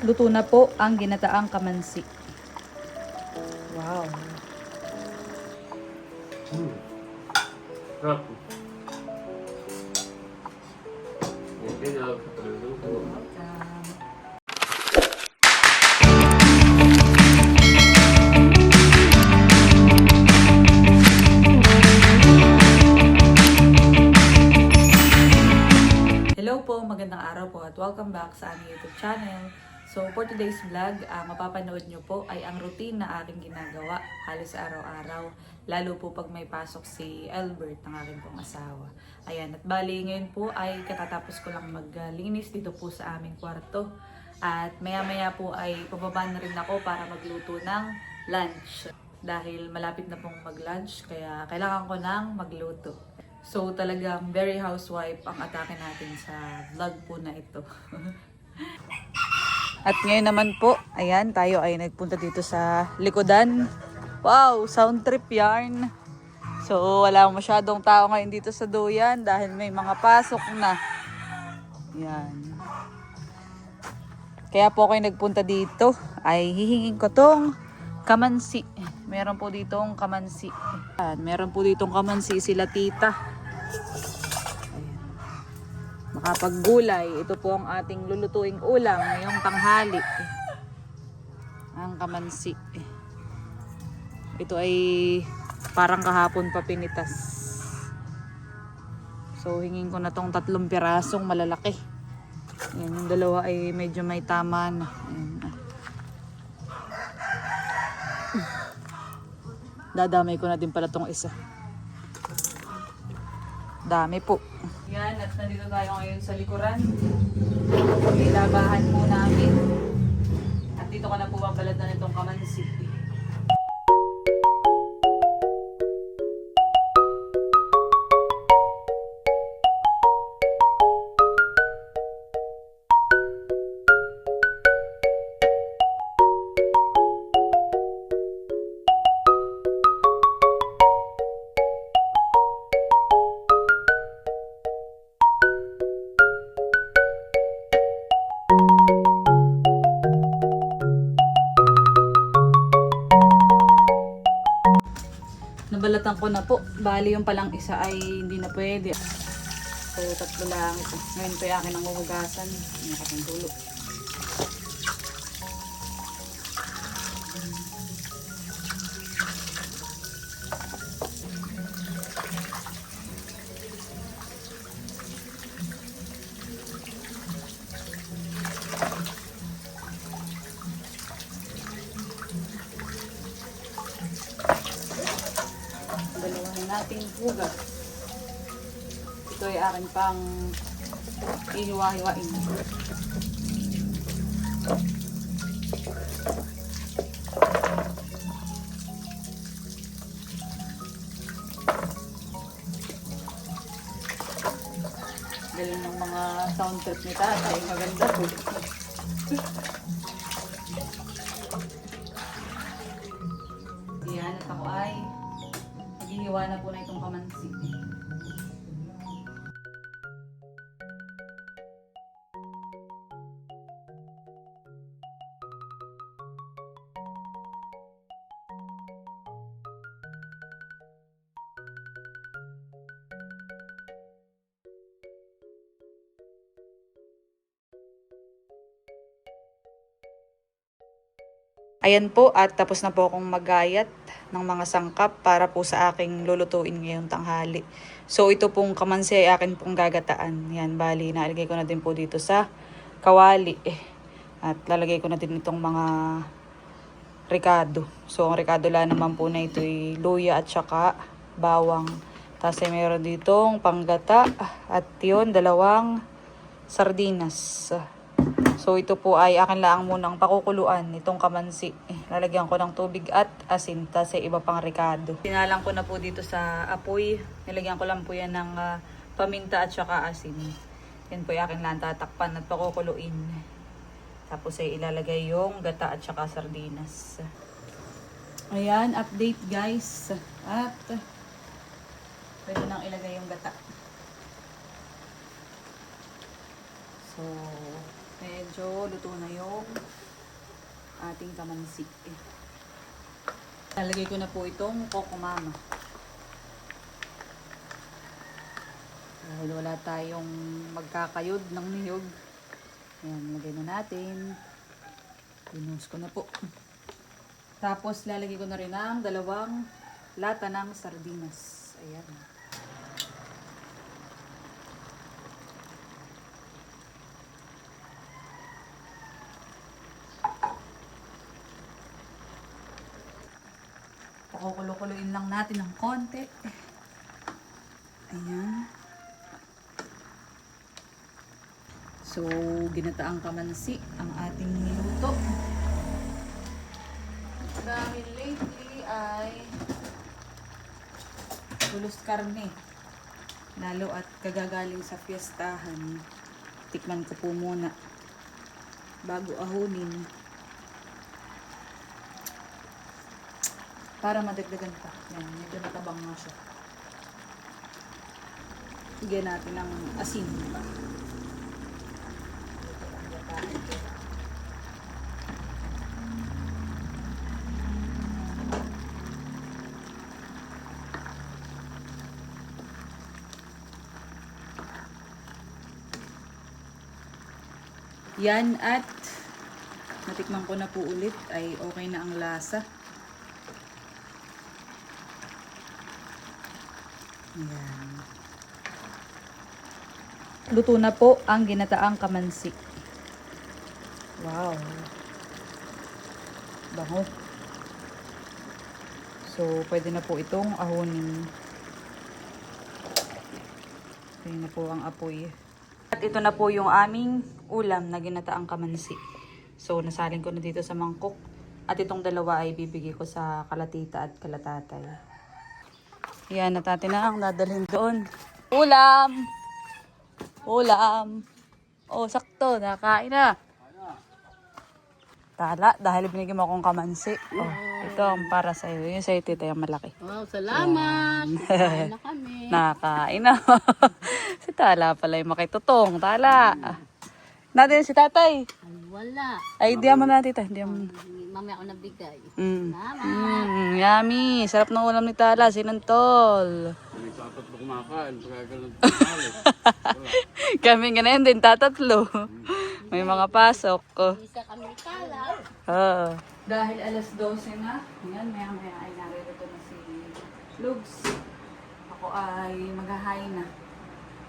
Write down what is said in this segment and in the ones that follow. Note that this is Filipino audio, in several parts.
Luto na po ang ginataang kamansi. Wow. Sarap. Yan ang luto. Hello po, magandang araw po at welcome back sa aming YouTube channel. So for today's vlog, mapapanood nyo po ay ang routine na aking ginagawa halos araw-araw. Lalo po pag may pasok si Albert, ng aking pong asawa. Ayan, at bali ngayon po ay katatapos ko lang maglinis dito po sa aming kwarto. At maya-maya po ay pababa na rin ako para magluto ng lunch. Dahil malapit na pong mag-lunch, kaya kailangan ko nang magluto. So talagang very housewife ang atake natin sa vlog po na ito. At ngayon naman po, ayan, tayo ay nagpunta dito sa likodan. Wow, sound trip yarn. So wala masyadong tao ngayon dito sa Duyan dahil may mga pasok na. Yan. Kaya po ako nagpunta dito ay hihingin ko tong kamansi. Meron po ditong kamansi. Ayan, meron po ditong kamansi sila tita. Makapaggulay. Ito po ang ating lulutuing ulam ngayong tanghali. Ang kamansi. Ito ay parang kahapon pa pinitas. So hingin ko na tong 3 pirasong malalaki. Ayan, yung dalawa ay medyo may tama na. Ayan. Dadamay ko na din pala tong isa. Dami po. Yan, at nandito tayo ngayon sa likuran. Nilabahan po namin. At dito ko na po mabalad na nitong kamansi. Nabalatan ko na po. Bali yung palang isa ay hindi na pwede. So, 3 lang ito. Ngayon pa yung akin ang huhugasan. Ang aking dulo. Dalawahin natin hugas. Ito ay akin pang ihiwa-hiwain. Galing ng mga sound trip ni tatay. Maganda po. Yan, at ako ay maghihiwa na po na itong kamansi. Ayan po, at tapos na po akong maggayat ng mga sangkap para po sa aking lulutuin ngayong tanghali. So ito pong kamansi ay akin pong gagataan. Yan, bali, nalagay ko na din po dito sa kawali. At lalagay ko na din itong mga ricado. So ang ricado lang naman po na ito ay luya at saka bawang. Tapos ay meron ditong panggata at yun, 2 sardinas. So ito po ay akin lang munang pakukuluan itong kamansi. Lalagyan ko ng tubig at asin, tapos iba pang ricado. Sinalang ko na po dito sa apoy. Nilagyan ko lang po yan ng paminta at saka asin. Yan po ay akin lang tatakpan at pakukuluin. Tapos ay ilalagay yung gata at saka sardinas. Ayan, update guys. At pwede nang ilagay yung gata. So, medyo medyo luto na yung ating kamansi. Lalagay ko na po itong kokomama. Dahil wala tayong magkakayod ng niyog. Ayan, lagay na natin. Binus ko na po. Tapos lalagay ko na rin ang 2 lata ng sardinas. Ayan. Pakukulo-kuloin lang natin ng konti. Ayan. So, ginataang kamansi ang ating niluto. Dahil lately ay tulos karne. Lalo at kagagaling sa fiestahan. Tikman ko po muna bago ahunin. Para madagdagan pa. Yan, medyo matabang na siya. Bigyan natin ng asin. Yan, at natikman ko na po ulit ay okay na ang lasa. Yan. Luto na po ang ginataang kamansi. Wow. Bango. So, pwede na po itong ahunin. Pwede na po ang apoy. At ito na po yung aming ulam na ginataang kamansi. So, nasalin ko na dito sa mangkok. At itong dalawa ay bibigay ko sa kalatita at kalatatay. Yan, at natin na ang dadalhin doon. Ulam! Ulam! Oh, sakto. Nakain na. Tala, dahil binigyan mo akong kamansi. Oh, ito ang para sa iyo. Yung sa'yo, tita, yung malaki. Wow, salamat. Kain na kami. Nakain na. Si Tala pala yung makitutong. Tala. Natin si tatay. Ay, wala. Ay, diyan mo na, tita. Diyan mo. Mamaya ako nabigay. Salamat. Yummy. Sarap ng ulam ni Tala. Sinantol. Hindi ko apat na kumakain. Pagkagalan Kami ganun din, tatatlo. May mga pasok. Isa kami kala. Dahil alas 12 na, yan, maya-maya ay naririto na si Lugs. Ako ay maghahain na.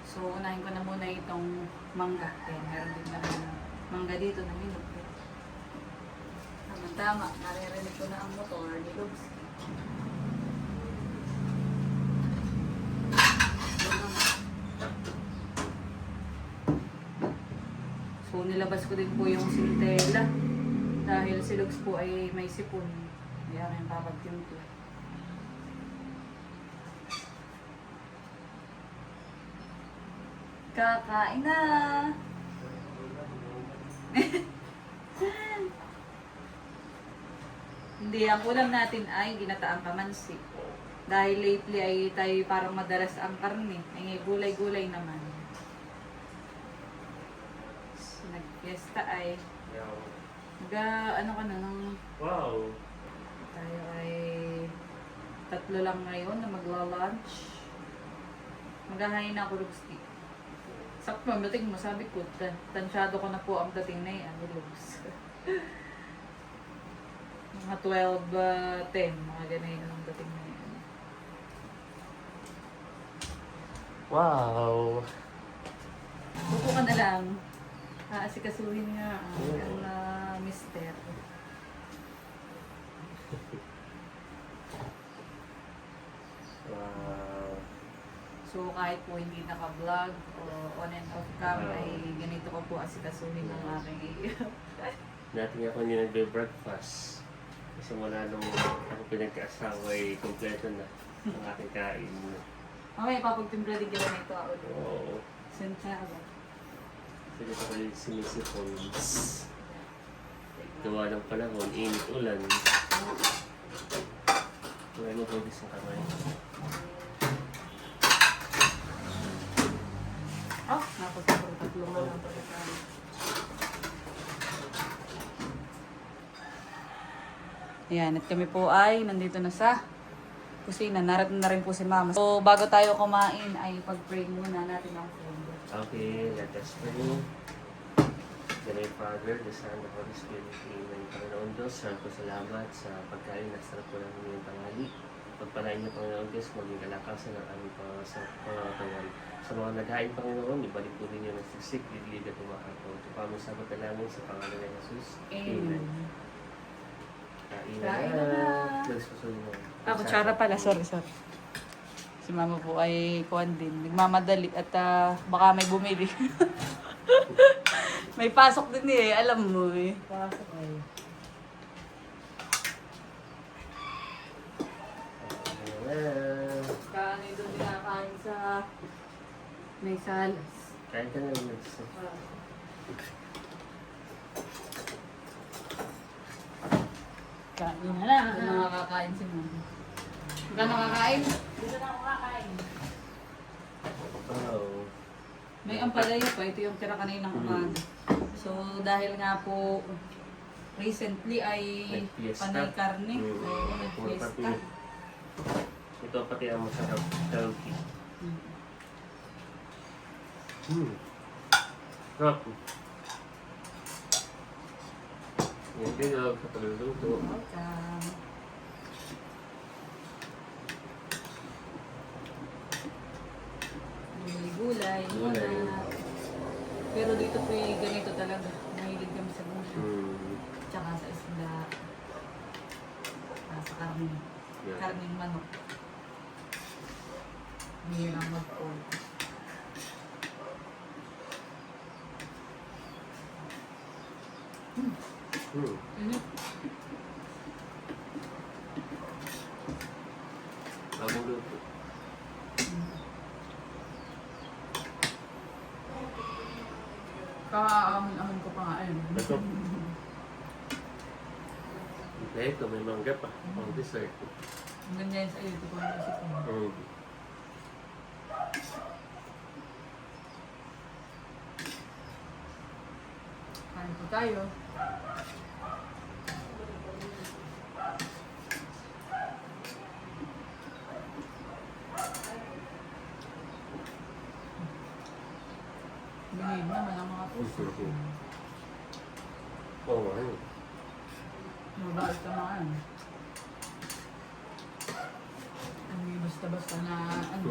So, unahin ko na muna itong mangga. Kaya meron din na mangga dito na minok. Tama, naririnig ko na ang motor ni Lugs. So, nilabas ko din po yung sintela. Dahil si Lugs po ay may sipon. Kaya kayong papagtimpla. Kakain na! Hindi, ang ulam natin ay ginataang kamansi. Dahil lately ay tayo parang madalas ang karne. Ay gulay-gulay naman. So, nag-fiesta ay ano ka na nang Wow! tayo ay 3 lang ngayon na magla-lunch. Maghahain na ako, Lugs. Sakto, ang dating mo, sabi ko, tansyado ko na po ang dating na yan, Lugs. Mga 12, 10, mga ganyan ang dating na yan. Wow! Upo ka na lang. Aasikasuhin nga ang mister. Wow! So kahit po hindi naka-vlog o on and off cam ay ganito ko po asikasuhin ng aking Natin ako hindi nagbe-breakfast. Kasi mula nung ako pinagkaasawa ay kompleto na ang aking kain. mamaya papagtimpla din kita nito ako. Oo. Santiago. Kasi ito kayo sinisipon. Gawa ng panahon, init ulan. Kaya mo pagis ng kamay. Oh, napagpapagtatlo mo lang pagkakain. Ayan, at kami po ay nandito na sa kusina. Narating na rin po si Mama. So, bago tayo kumain, ay pag-pray muna natin ang phone. Okay, let us pray. Dear Father, the Son, the Holy Spirit, Amen. Panginoon Diyos, salamat po salamat sa pagkain na sarap po namin ngayong tanghali. Pagpalain niyo, Panginoon Diyos, maging kalakasan ng aming pangatawan. Sa mga naghain, Panginoon, ibalik po ninyo ng siksik, didilig at umakapo. Ito pa aming sagot na namin sa pangalan ng Jesus. Amen. Kain na. Kain na. Nagsusunod mo. Kutsara pala. Sorry. Si Mama po ay kuwan din. Nagmamadali at baka may bumili. May pasok din eh. Alam mo eh. Pasok ay. Kanin doon dinakain sa may salas. Kain ka na rin. Kain na lang. Ito na nakakain si Mama. Ika nakakain? Dito na ako kakain. Oh. May ampalaya pa. Ito yung tira kaninang umaga. So, dahil nga po recently ay Nag-fiesta. panay karne. Mm. Oo, nag-fiesta. Ito pati ang masarap. Healthy. Sarap. Yan din sa pagluluto. Welcome. Gulay. Gulay. Pero dito po yung ganito talaga. Mahilig kami sa gulay. Tsaka sa isda. Sa karne. Yeah. Karning manok. Mahirang mag-pork. Init. Bagong luto. Kaamin-amin ko pa nga eh. Ito. Ito, may mangga pa. Pang dessert. Ang ganda yan sa iyo. Ito ko naisip ko. Kain po tayo. Bihib naman ang mga puso. Oo, ano. Mabait ka mga ano. Hindi basta-basta na ano.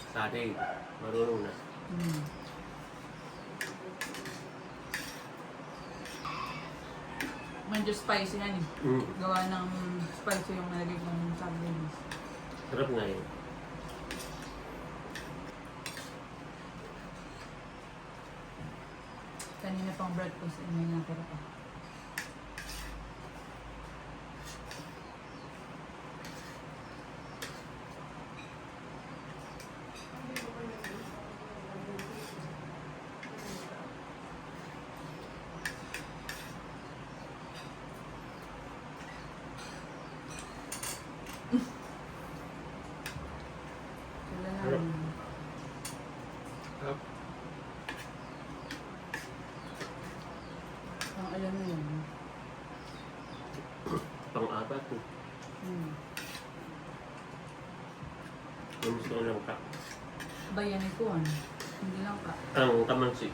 Sa atin, marunong na. Medyo spicy yan eh. Gawa ng spicy yung nalagay kong sardines. Sarap nga yun. Kanina pang breakfast ay may natira pa. Sila lang. Sarap. Ang alam mo yun. Pang-apat. Ang gusto ko lang ka. Bayani ko ano. Hindi lang ka. Ang tamansi.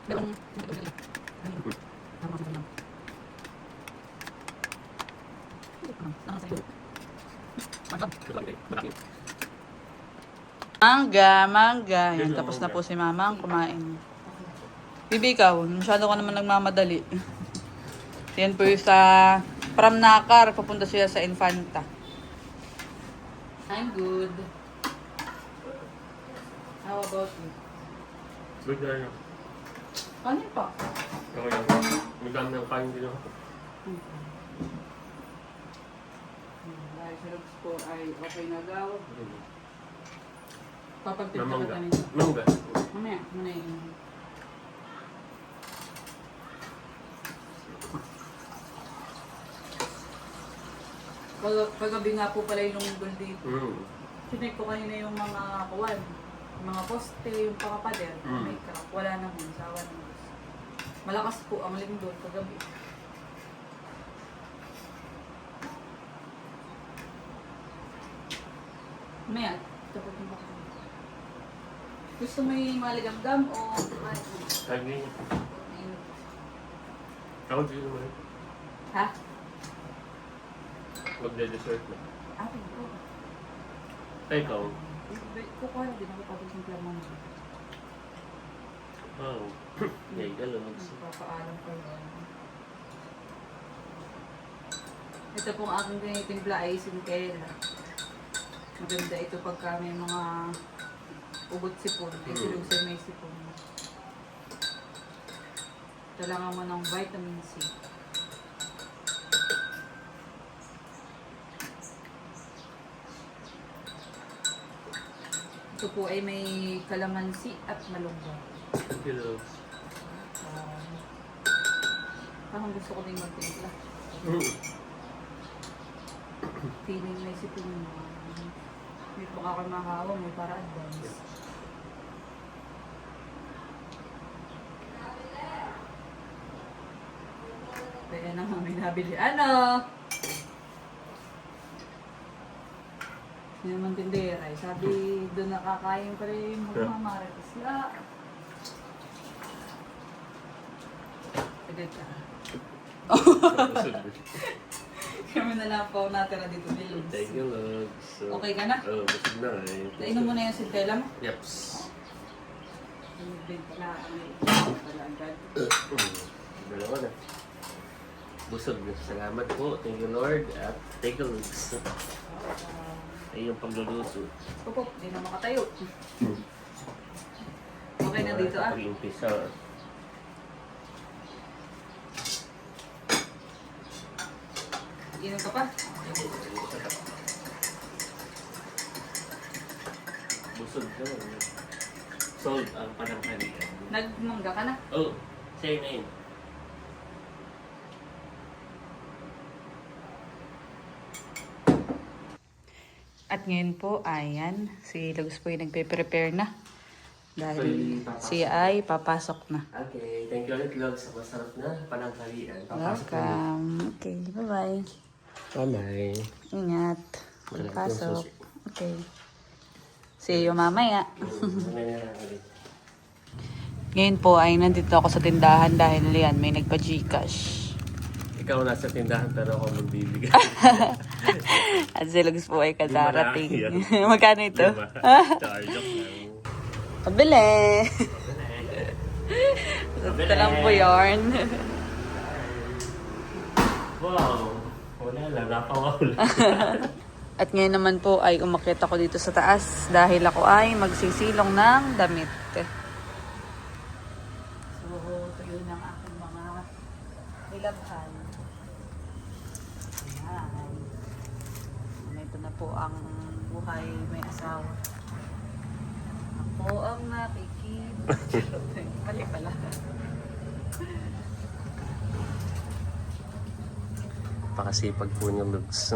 Merong... Mangga. Yan, tapos na po si Mama ang kumain. Bibi, ikaw, masyado ka naman nagmamadali. Yan po yung sa from Nakar, papunta siya sa Infanta. I'm good. How about you? Good na yun. Kanin pa. Ako lang. May dami ng kain din ako. Dahil sa looks po ay okay na daw. Papagtip ka Mangga. kanina. Mangga. Mamaya, muna yun. Kagabi nga po pala yung lumubol dito. Mm. Chinek ko kanina yung mga kuwan, yung mga poste, yung pakapader, may crack. Wala naman, sawa naman. Malakas po ang lindol kagabi. Maya, tapos yung baka. Gusto mo yung maligamgam o Lagi. Ako din naman. ha? Magde-dessert na. Akin po. Ay, ikaw. Kukuha na din ako pag isang plamo na. Oh. Yay, galogs. Papaalam ko yun. Ito pong aking tinitimpla ay sintela. Maganda ito pagka may mga ugot sipon. Isilusin may sipon. Kailangan mo ng vitamin C. Ito po ay may kalamansi at malunggay. Galogs. Parang gusto ko din magtimpla. Feeling may sipon mo. May baka ka mahawa mo para advance. Kaya naman may nabili. Ano? Hindi naman tindera. Sabi doon nakakain pa rin yung magmamarites la. Pwede ka. Kami na lang po natira dito ni Luz. Thank you, Logs. So, Okay ka na? Oo, busog na eh. Nainom mo na yung sintela mo? Yeps. Hindi pala. Pala agad. Dalawa na. Busog na. Salamat po. Thank you, Lord. At thank you, Logs. Ay yung pagluluto. Opo, hindi na makatayo. Okay na dito ah. Pag-umpisa. Inom ka pa? Busog ka. Sold ang panangkalian. Nagmangga ka na? Oh, say your name. At ngayon po, ayan, si Luz po yung nagpe-prepare na. Dahil siya ay papasok na. Okay, thank you ulit, Logs, sa masarap na panangkalian. Welcome. Okay, bye-bye. Bye-bye. Ingat. Wala Pasok. akong Okay. See you mamaya. Ngayon po ay nandito ako sa tindahan dahil yan, may nagpa-Gcash. Ikaw nasa tindahan pero ako magbibigay. At si Luz po ay kadarating. Di ba? Magkano ito? Diba? Charge up lang. Pabili! Ito lang po yarn. Wow! Wala lang, napawala. At ngayon naman po ay umakyat ako dito sa taas dahil ako ay magsisilong ng damit. So, ito yun ang aking mga nilabhan. Ayan. Ito na po ang buhay may asawa. Ako ang nakikita. Mali pala. Pakasipag po niyo, Logs.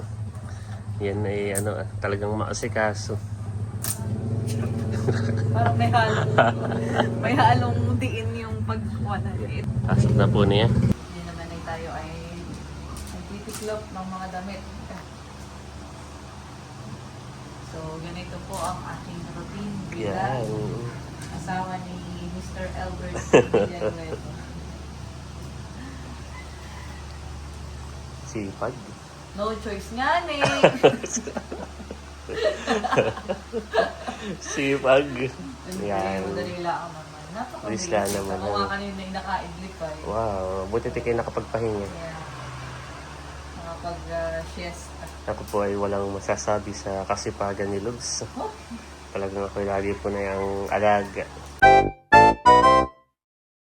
Yan ay talagang maasikaso. Parang may halong diin yung pagkuha na rin. Pasok na po niya. Hindi naman ay tayo ay nagtitiklop ng mga damit. So, ganito po ang aking routine Yan. bilang asawa ni Mr. Albert Villanueva. Sipag. No choice nga ni. Sipag. Hindi, Yan. madali lang naman. Bilis lang Napakabilis. naman, Ako nga kanina yung naka-idlip ay. Wow, buti di kayo nakapagpahinga. Kaya, nakapag-siesta. Ako po ay walang masasabi sa kasipagan ni Logs. Oh, Talagang ako lagi po na yung alaga.